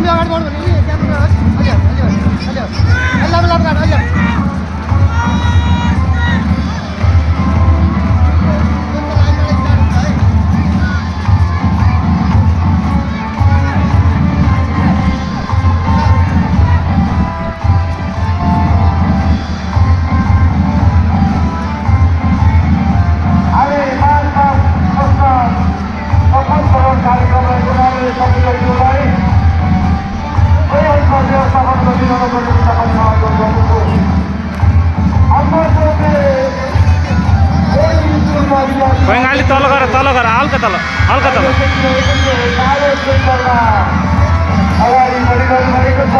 अगाडि बढ्नु भने नि क्यामेरा अलि बङ्गाली तल गर हल्का तल अगाडि बढिरहनु भएको छ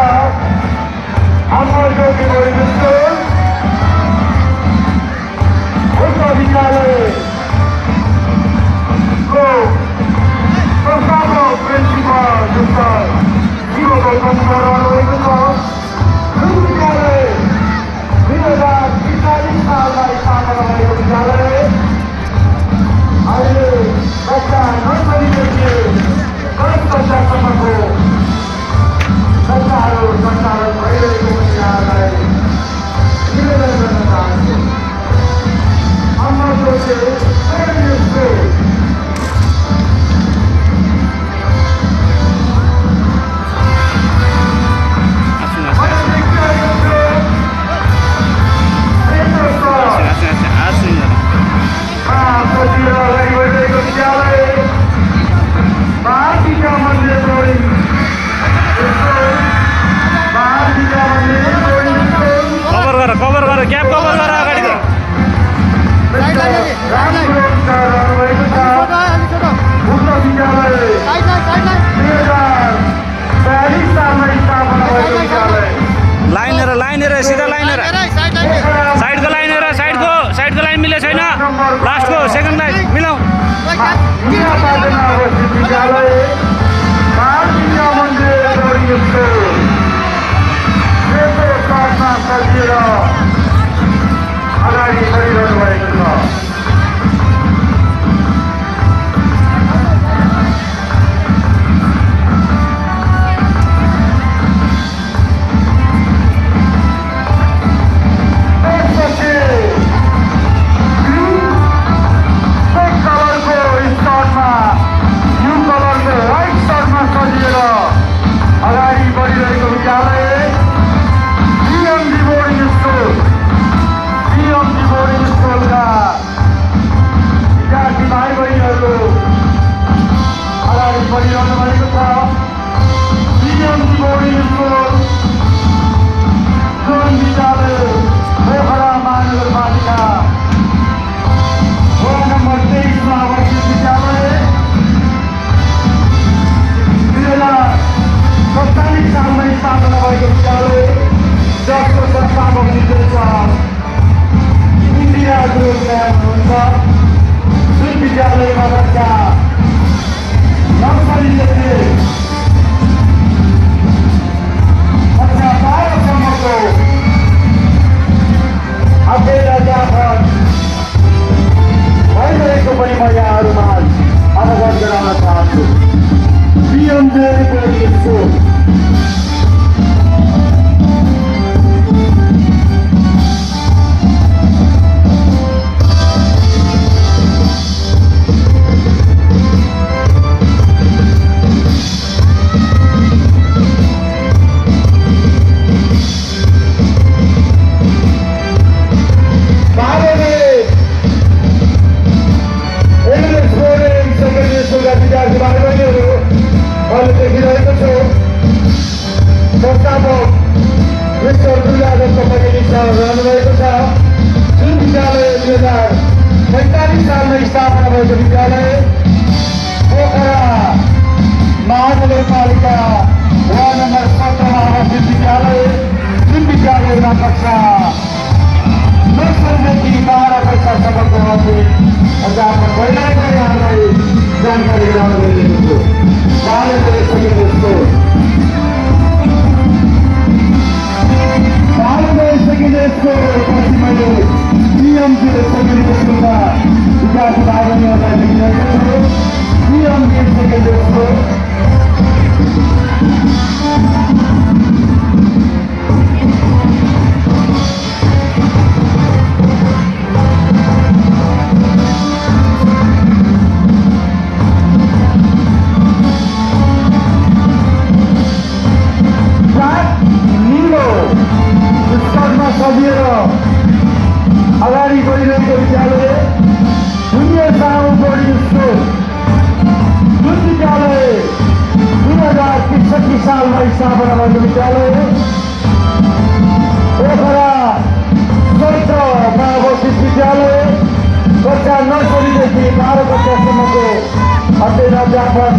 हाम्रो ज्योति बोर्डिङ स्कुल उच्च विद्यालयको संस्थापक प्रिन्सिपल डाक्टर जीव गौतम गराउनु भएको छ जुन विद्यालय 2043 सालमा स्थापना भएको विद्यालय अहिले कक्षा नर्सरीदेखि 10 कक्षासम्मको कक्षाहरू सञ्चालन भइरहेको विद्यालयलाई निवेदन गर्न चाहन्छु हाम्रो ज्योति सेकेन्डरी स्कुल कभर गर ग्याप कभर गर अगाडिको लाइन हेर सिधा लाइन हेर साइडको लाइन हेर साइडको लाइन मिले छैन लास्टको सेकेन्ड लाइन मिलाऊ अगाडि बढिरहनु भएको छ महानगरपालिका वार्ड नम्बर 17 अवस्थित विद्यालय जुन विद्यालयमा कक्षा नर्सरीदेखि 12 कक्षासम्मको अध्यापन भइरहेको यहाँलाई जानकारी गराउन गइरहेको छु। सेकेन्डरी स्कुल पछि मैले DMG सेकेन्डरी स्कुलमा विद्यार्थी भाइबहिनीहरूलाई लेखिरहेको छु। DMG सेकेन्डरी स्कुल लिएर अगाडि गइरहेको विद्यालय जूनियर सानो बोर्डिङ स्कुल जुन विद्यालय 2063 सालमा स्थापना भएको विद्यालय पोखरा क्षेत्रमा अवस्थित विद्यालय कक्षा नर्सरीदेखि 12 कक्षासम्मको अध्ययन अध्यापन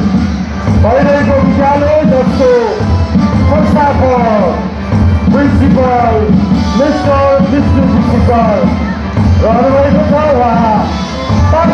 भइरहेको विद्यालय जसको संस्थापक प्रिन्सिपल मिस्टर विष्णु विश्वकर रहनुभएको छ।